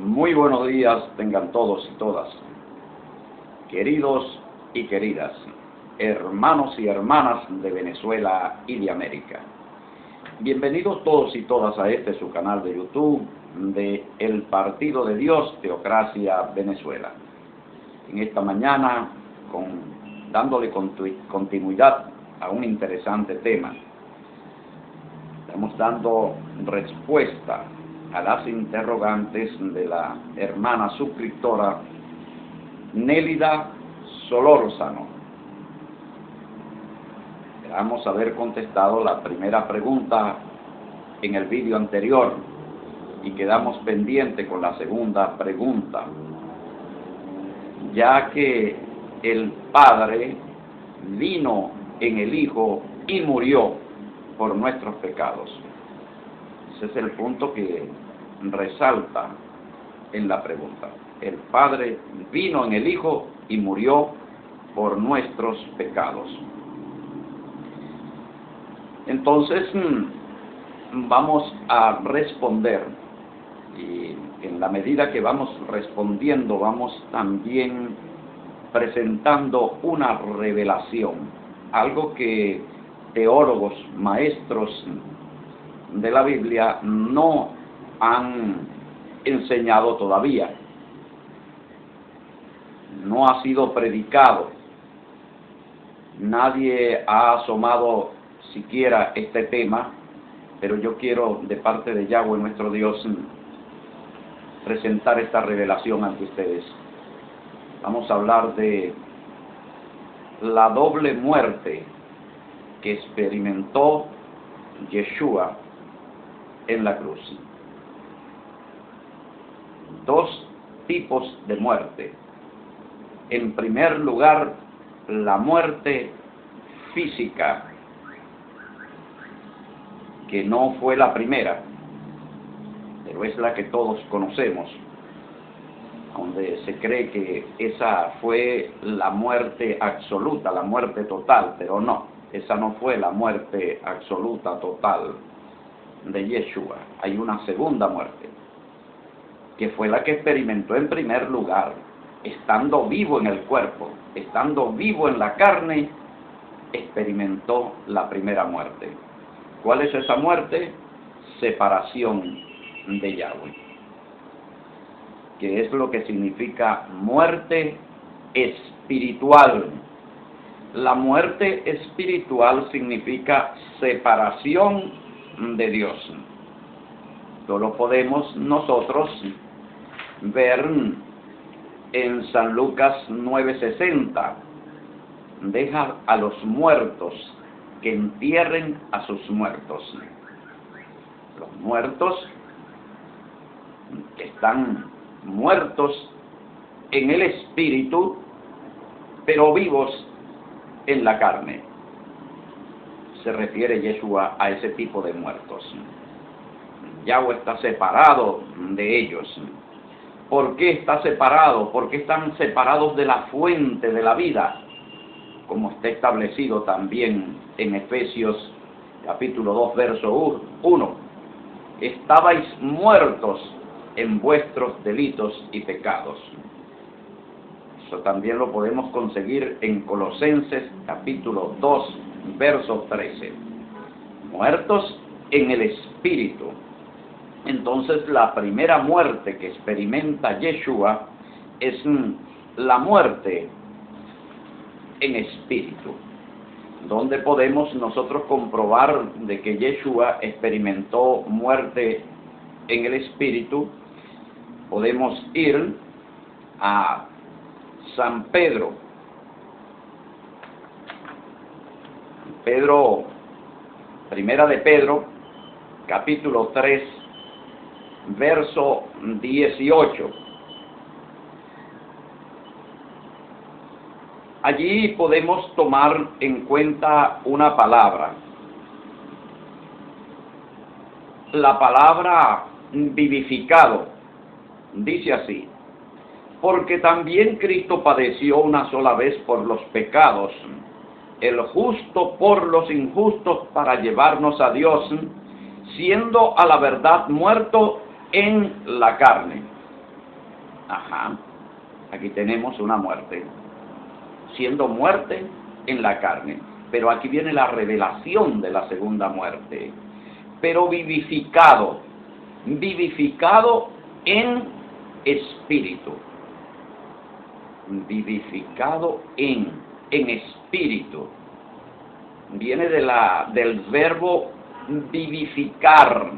Muy buenos días tengan todos y todas, queridos y queridas, hermanos y hermanas de Venezuela y de América. Bienvenidos todos y todas a este su canal de YouTube de El Partido de Dios, Teocracia, Venezuela. En esta mañana, dándole continuidad a un interesante tema, estamos dando respuesta a las interrogantes de la hermana suscriptora Nélida Solórzano. Esperamos haber contestado la primera pregunta en el vídeo anterior y quedamos pendientes con la segunda pregunta, ya que el Padre vino en el Hijo y murió por nuestros pecados. Ese es el punto que resalta en la pregunta. El Padre vino en el Hijo y murió por nuestros pecados. Entonces, vamos a responder, y en la medida que vamos respondiendo, vamos también presentando una revelación, algo que teólogos, maestros de la Biblia no han enseñado todavía. No ha sido predicado. Nadie ha asomado siquiera este tema, pero yo quiero, de parte de Yahweh nuestro Dios, presentar esta revelación ante ustedes. Vamos a hablar de la doble muerte que experimentó Yeshua en la cruz. Dos tipos de muerte. En primer lugar, la muerte física, que no fue la primera, pero es la que todos conocemos, donde se cree que esa fue la muerte absoluta, la muerte total, pero no, esa no fue la muerte absoluta, total de Yeshua. Hay una segunda muerte, que fue la que experimentó en primer lugar, estando vivo en el cuerpo, estando vivo en la carne, experimentó la primera muerte. ¿Cuál es esa muerte? Separación de Yahweh, que es lo que significa muerte espiritual. La muerte espiritual significa separación de Dios. Esto lo podemos nosotros ver en San Lucas 9:60. Deja a los muertos que entierren a sus muertos. Los muertos que están muertos en el espíritu, pero vivos en la carne. Se refiere Yeshua a ese tipo de muertos. Yahweh está separado de ellos. ¿Por qué está separado? Porque están separados de la fuente de la vida, como está establecido también en Efesios capítulo 2, verso 1. Estabais muertos en vuestros delitos y pecados. Eso también lo podemos conseguir en Colosenses capítulo 2, verso 13. Muertos en el espíritu. Entonces, la primera muerte que experimenta Yeshua es la muerte en espíritu, donde podemos nosotros comprobar de que Yeshua experimentó muerte en el espíritu. Podemos ir a San Pedro. Primera de Pedro, capítulo 3, verso 18. Allí podemos tomar en cuenta una palabra. La palabra vivificado. Dice así: porque también Cristo padeció una sola vez por los pecados, el justo por los injustos, para llevarnos a Dios, siendo a la verdad muerto en la carne. Ajá, aquí tenemos una muerte, siendo muerte en la carne. Pero aquí viene la revelación de la segunda muerte. Pero vivificado, vivificado en espíritu. Vivificado en espíritu. Viene del verbo vivificar.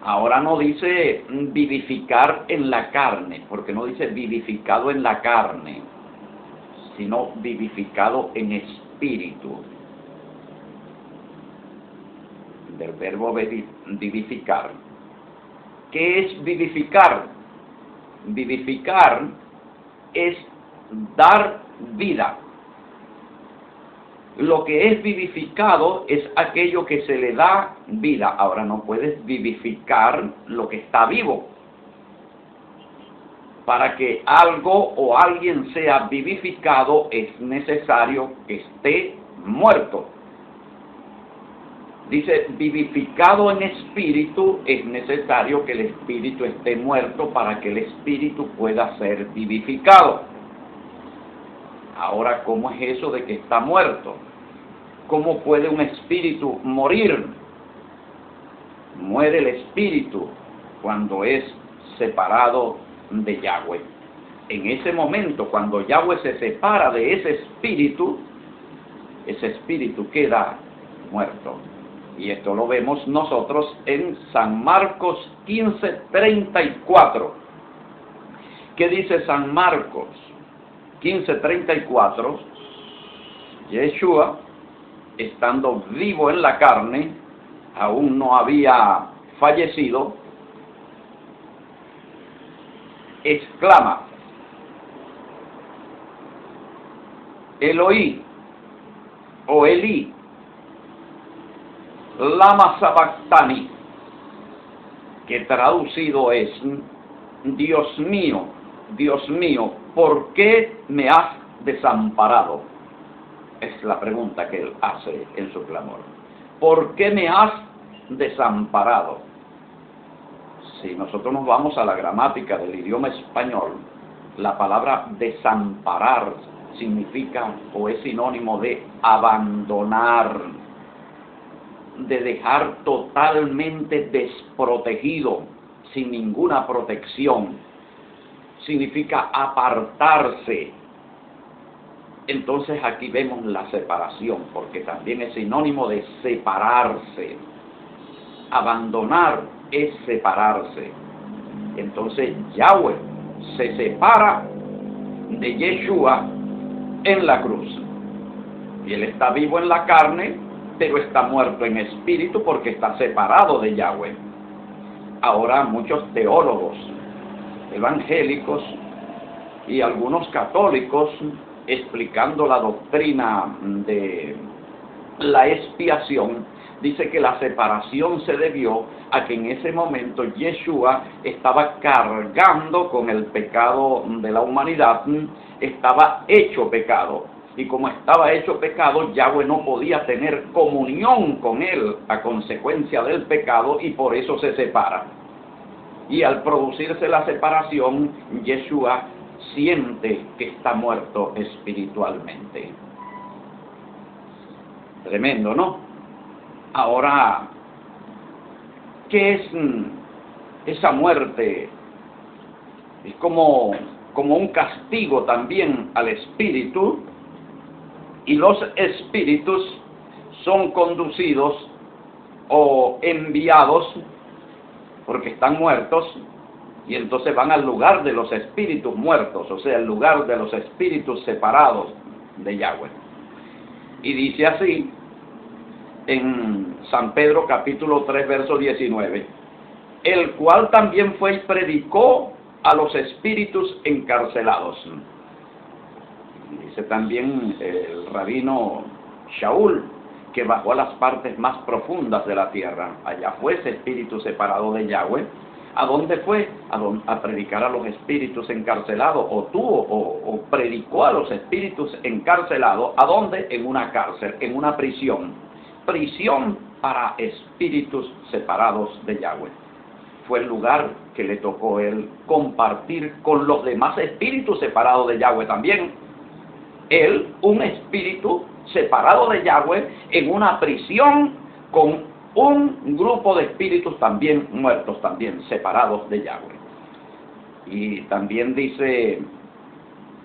Ahora no dice vivificar en la carne, porque no dice vivificado en la carne, sino vivificado en espíritu. Del verbo vivificar. ¿Qué es vivificar? Vivificar es dar vida. Lo que es vivificado es aquello que se le da vida. Ahora no puedes vivificar lo que está vivo. Para que algo o alguien sea vivificado es necesario que esté muerto. Dice, vivificado en espíritu, es necesario que el espíritu esté muerto para que el espíritu pueda ser vivificado. Ahora, ¿cómo es eso de que está muerto? ¿Cómo puede un espíritu morir? Muere el espíritu cuando es separado de Yahweh. En ese momento, cuando Yahweh se separa de ese espíritu queda muerto. Y esto lo vemos nosotros en San Marcos 15:34. ¿Qué dice San Marcos 15:34? Yeshua, estando vivo en la carne, aún no había fallecido, exclama: Eloí, o Elí, lama sabactani, que traducido es: Dios mío, ¿por qué me has desamparado? Es la pregunta que él hace en su clamor. ¿Por qué me has desamparado? Si nosotros nos vamos a la gramática del idioma español, la palabra desamparar significa o es sinónimo de abandonar, de dejar totalmente desprotegido, sin ninguna protección. Significa apartarse. Entonces aquí vemos la separación, porque también es sinónimo de separarse. Abandonar es separarse. Entonces Yahweh se separa de Yeshua en la cruz. Y él está vivo en la carne, pero está muerto en espíritu porque está separado de Yahweh. Ahora muchos teólogos evangélicos y algunos católicos, explicando la doctrina de la expiación, dice que la separación se debió a que en ese momento Yeshua estaba cargando con el pecado de la humanidad, estaba hecho pecado. Y como estaba hecho pecado, Yahweh no podía tener comunión con él a consecuencia del pecado, y por eso se separa. Y al producirse la separación, Yeshua siente que está muerto espiritualmente. Tremendo, ¿no? Ahora, ¿qué es esa muerte? Es como un castigo también al espíritu, y los espíritus son conducidos o enviados porque están muertos, y entonces van al lugar de los espíritus muertos, o sea, el lugar de los espíritus separados de Yahweh. Y dice así en San Pedro capítulo 3 verso 19: el cual también fue y predicó a los espíritus encarcelados. Dice también el rabino Shaul que bajó a las partes más profundas de la tierra. Allá fue ese espíritu separado de Yahweh. ¿A dónde fue? A predicar a los espíritus encarcelados, o predicó a los espíritus encarcelados. ¿A dónde? En una cárcel, en una prisión. Prisión para espíritus separados de Yahweh. fue el lugar que le tocó a él compartir con los demás espíritus separados de Yahweh también. Él, un espíritu separado de Yahweh, en una prisión con un grupo de espíritus también muertos, también separados de Yahweh. Y también dice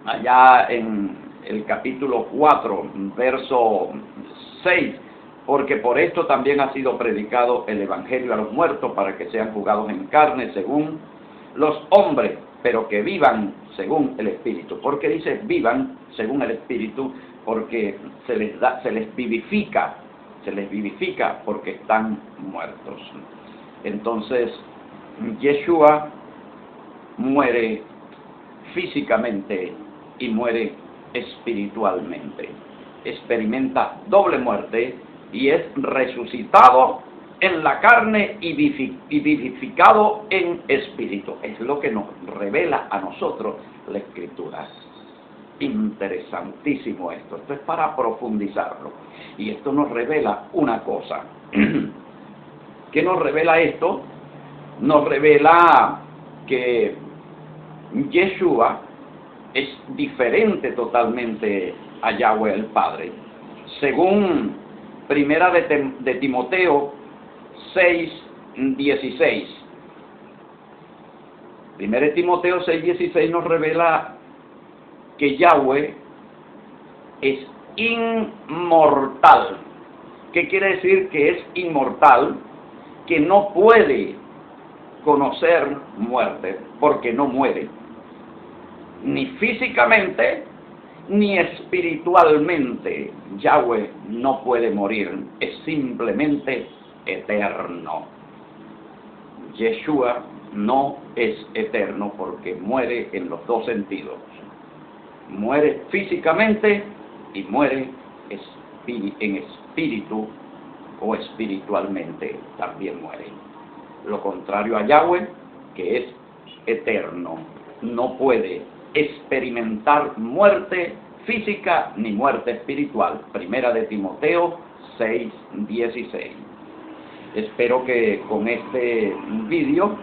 allá en el capítulo 4, verso 6, porque por esto también ha sido predicado el evangelio a los muertos, para que sean juzgados en carne según los hombres, pero que vivan según el Espíritu. ¿Por qué dice vivan según el Espíritu? Porque se les vivifica porque están muertos. Entonces, Yeshua muere físicamente y muere espiritualmente. Experimenta doble muerte y es resucitado en la carne y vivificado en espíritu. Es lo que nos revela a nosotros la Escritura. Interesantísimo esto. Esto es para profundizarlo. Y esto nos revela una cosa. ¿Qué nos revela esto? Nos revela que Yeshua es diferente totalmente a Yahweh el Padre. Según Primera de Timoteo 6:16. Primera de Timoteo 6:16 nos revela que Yahweh es inmortal. ¿Qué quiere decir que es inmortal? Que no puede conocer muerte, porque no muere, ni físicamente ni espiritualmente. Yahweh no puede morir, es simplemente eterno. Yeshua no es eterno porque muere en los dos sentidos. Muere físicamente y muere en espíritu o espiritualmente también muere. Lo contrario a Yahweh, que es eterno, no puede experimentar muerte física ni muerte espiritual. Primera de Timoteo 6:16. Espero que con este vídeo,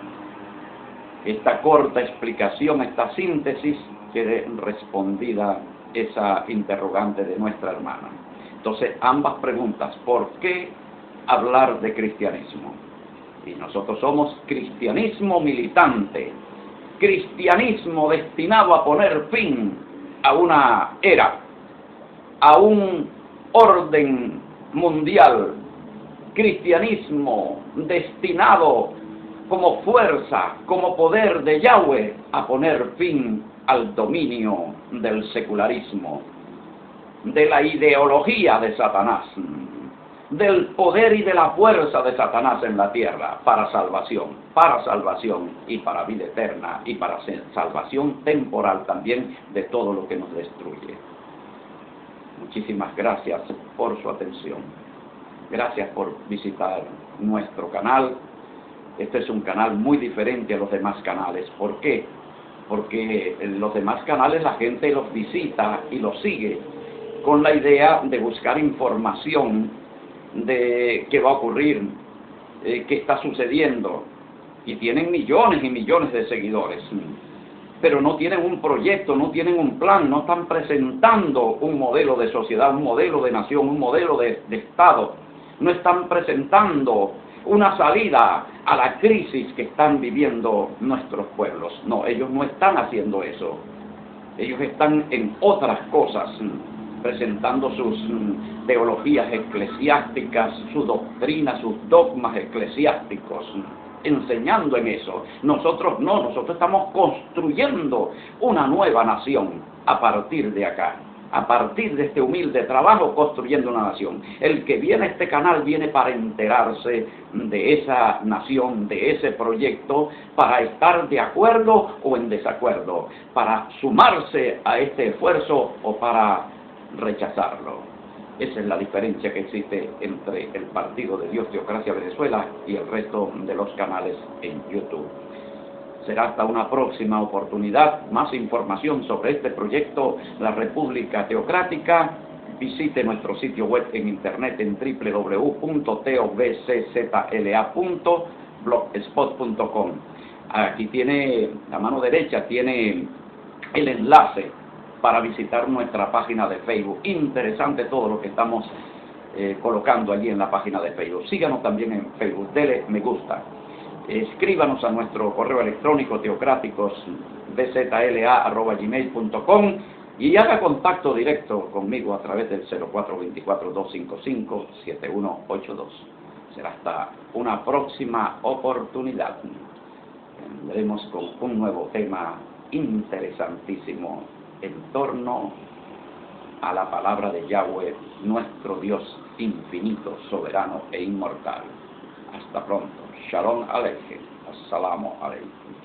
esta corta explicación, esta síntesis, quede respondida esa interrogante de nuestra hermana. Entonces, ambas preguntas: ¿por qué hablar de cristianismo? Y nosotros somos cristianismo militante, cristianismo destinado a poner fin a una era, a un orden mundial, cristianismo destinado como fuerza, como poder de Yahweh a poner fin al dominio del secularismo, de la ideología de Satanás, del poder y de la fuerza de Satanás en la tierra, para salvación y para vida eterna y para salvación temporal también de todo lo que nos destruye. Muchísimas gracias por su atención. Gracias por visitar nuestro canal. Este es un canal muy diferente a los demás canales. ¿Por qué? Porque en los demás canales la gente los visita y los sigue con la idea de buscar información de qué va a ocurrir, qué está sucediendo, y tienen millones y millones de seguidores, pero no tienen un proyecto, no tienen un plan, no están presentando un modelo de sociedad, un modelo de nación, un modelo de Estado, no están presentando una salida a la crisis que están viviendo nuestros pueblos. No, ellos no están haciendo eso. Ellos están en otras cosas, presentando sus teologías eclesiásticas, su doctrina, sus dogmas eclesiásticos, enseñando en eso. Nosotros no, nosotros estamos construyendo una nueva nación a partir de acá. A partir de este humilde trabajo, construyendo una nación. El que viene a este canal viene para enterarse de esa nación, de ese proyecto, para estar de acuerdo o en desacuerdo, para sumarse a este esfuerzo o para rechazarlo. Esa es la diferencia que existe entre el Partido de Dios Teocracia Venezuela y el resto de los canales en YouTube. Será hasta una próxima oportunidad. Más información sobre este proyecto, la República Teocrática, visite nuestro sitio web en internet en www.tovczla.com. blogspot.com. Aquí tiene, a mano derecha, tiene el enlace para visitar nuestra página de Facebook. Interesante todo lo que estamos colocando allí en la página de Facebook. Síganos también en Facebook, dele me gusta. Escríbanos a nuestro correo electrónico teocráticosbzla@gmail.com y haga contacto directo conmigo a través del 0424-255-7182. Será hasta una próxima oportunidad. Vendremos con un nuevo tema interesantísimo en torno a la palabra de Yahweh, nuestro Dios infinito, soberano e inmortal. Hasta pronto. Shalom Aleichem. Assalamu alaikum.